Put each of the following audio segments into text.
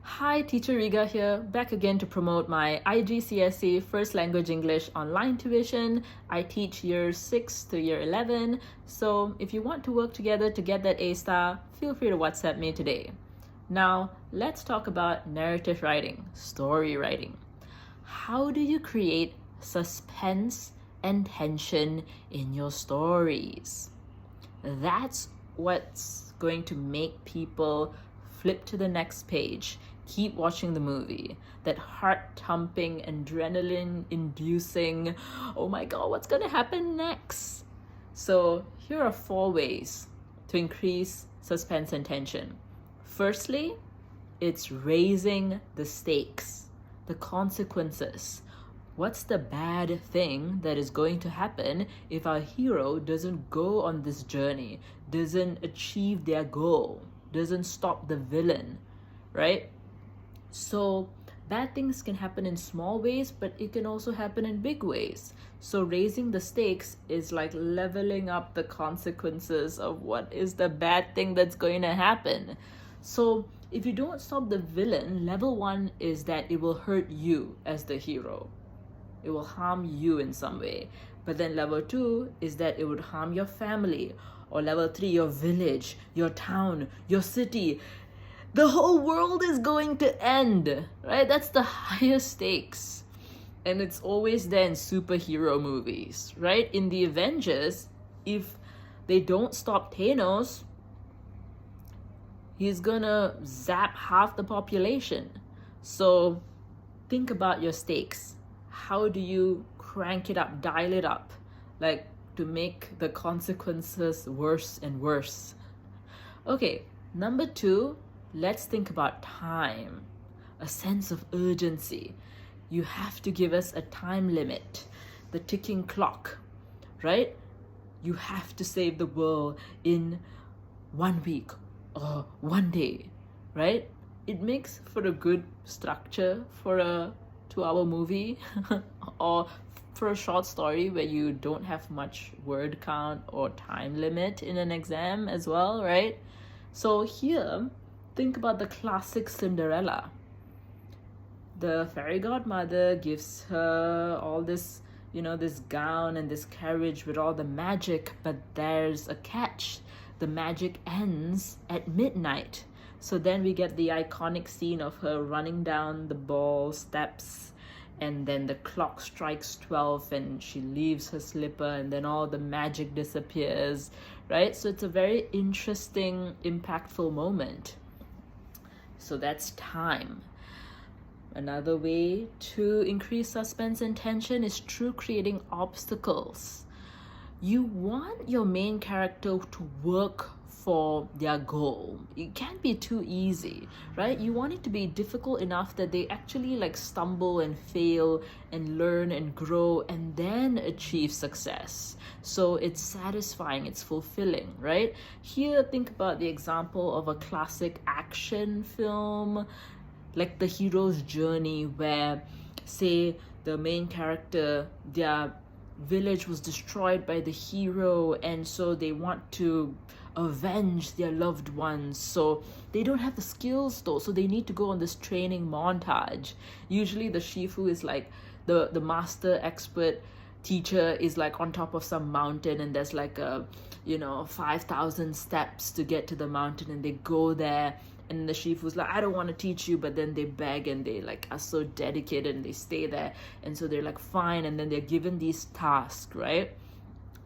Hi, Teacher Riga here, back again to promote my IGCSE First Language English online tuition. I teach year 6 to year 11, so if you want to work together to get that A star, feel free to WhatsApp me today. Now, let's talk about narrative writing, story writing. How do you create suspense and tension in your stories? That's what's going to make people flip to the next page, keep watching the movie. That heart-thumping, adrenaline-inducing, oh my god, what's gonna happen next? So here are 4 ways to increase suspense and tension. Firstly, it's raising the stakes, the consequences. What's the bad thing that is going to happen if our hero doesn't go on this journey, doesn't achieve their goal, doesn't stop the villain, right? So bad things can happen in small ways, but it can also happen in big ways. So raising the stakes is like leveling up the consequences of what is the bad thing that's going to happen. So if you don't stop the villain, level 1 is that it will hurt you as the hero. It will harm you in some way. But then level 2 is that it would harm your family. Or level 3, your village, your town, your city. The whole world is going to end, right? That's the highest stakes. And it's always there in superhero movies, right? In the Avengers, if they don't stop Thanos, he's gonna zap half the population. So think about your stakes. How do you crank it up, dial it up, like to make the consequences worse and worse? Okay, number 2, let's think about time, a sense of urgency. You have to give us a time limit, the ticking clock, right? You have to save the world in 1 week or 1 day, right? It makes for a good structure for a 2-hour movie or for a short story where you don't have much word count or time limit in an exam as well, right? So here, think about the classic Cinderella. The fairy godmother gives her all this, this gown and this carriage with all the magic, but there's a catch. The magic ends at midnight. So then we get the iconic scene of her running down the ball steps, and then the clock strikes 12 and she leaves her slipper, and then all the magic disappears, right? So it's a very interesting, impactful moment. So that's time. Another way to increase suspense and tension is through creating obstacles. You want your main character to work for their goal. It can't be too easy, right? You want it to be difficult enough that they actually stumble and fail and learn and grow and then achieve success. So it's satisfying, it's fulfilling, right? Here, think about the example of a classic action film, like the hero's journey, where, say, the main character, their village was destroyed by the hero, and so they want to avenge their loved ones. So they don't have the skills though, so they need to go on this training montage. Usually the shifu is like the master expert teacher is on top of some mountain, and there's a 5,000 steps to get to the mountain, and they go there, and the shifu's like, I don't want to teach you, but then they beg and they are so dedicated and they stay there, and so they're fine, and then they're given these tasks, right?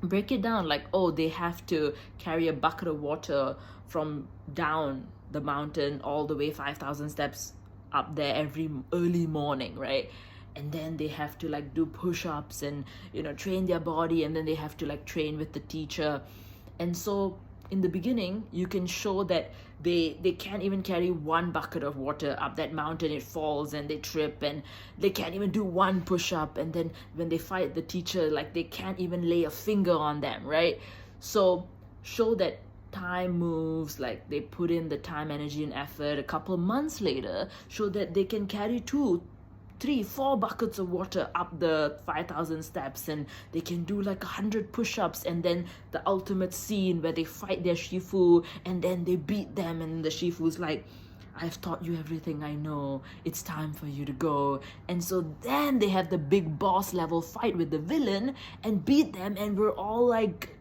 Break it down, they have to carry a bucket of water from down the mountain all the way 5,000 steps up there every early morning, right? And then they have to do push-ups and train their body, and then they have to train with the teacher. And so in the beginning, you can show that they can't even carry 1 bucket of water up that mountain. It falls and they trip, and they can't even do 1 push-up. And then when they fight the teacher, they can't even lay a finger on them, right? So show that time moves, they put in the time, energy, and effort. A couple of months later, show that they can carry 2, 3, 4 buckets of water up the 5,000 steps, and they can do 100 push-ups, and then the ultimate scene where they fight their shifu and then they beat them, and the shifu's like, I've taught you everything I know. It's time for you to go. And so then they have the big boss level fight with the villain and beat them, and we're all like,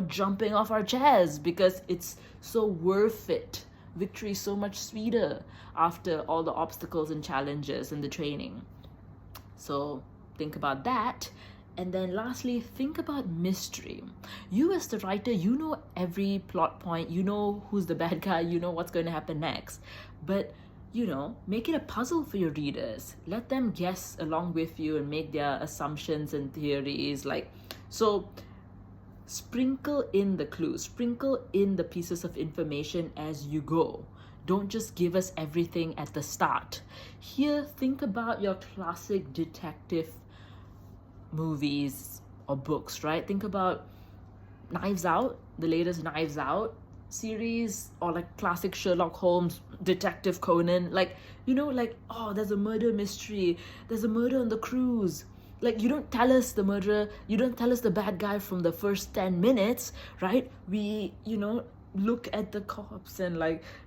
jumping off our chairs because it's so worth it. Victory is so much sweeter after all the obstacles and challenges and the training. So think about that. And then lastly, think about mystery. You as the writer, you know every plot point, you know who's the bad guy, you know what's going to happen next. But, make it a puzzle for your readers. Let them guess along with you and make their assumptions and theories. So sprinkle in the clues, sprinkle in the pieces of information as you go. Don't just give us everything at the start. Here, think about your classic detective movies or books, right? Think about Knives Out, the latest Knives Out series, or like classic Sherlock Holmes, Detective Conan. Oh, there's a murder mystery, there's a murder on the cruise. You don't tell us the murderer, you don't tell us the bad guy from the first 10 minutes, right? We, look at the corpse and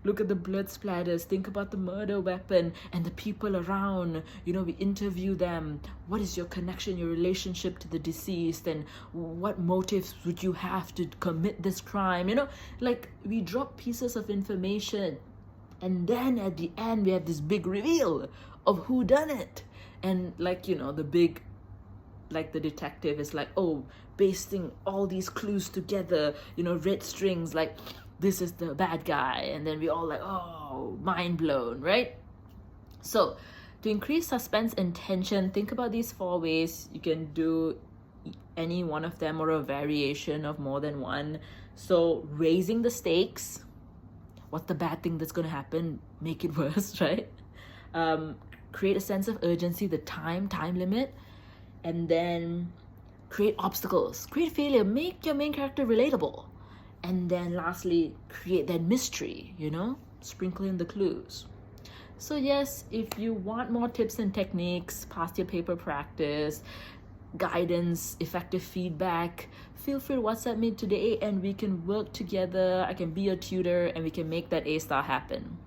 look at the blood splatters, think about the murder weapon and the people around. We interview them. What is your connection, your relationship to the deceased, and what motives would you have to commit this crime? We drop pieces of information, and then at the end we have this big reveal of who done it. And the big, the detective is pasting all these clues together, red strings, this is the bad guy, and then we all oh, mind blown, right? So to increase suspense and tension, think about these 4 ways. You can do any one of them or a variation of more than one. So raising the stakes, what's the bad thing that's going to happen, make it worse, right? Create a sense of urgency, the time limit, and then create obstacles, create failure, make your main character relatable. And then lastly, create that mystery, sprinkle in the clues. So yes, if you want more tips and techniques, past your paper practice, guidance, effective feedback, feel free to WhatsApp me today and we can work together. I can be your tutor and we can make that A-star happen.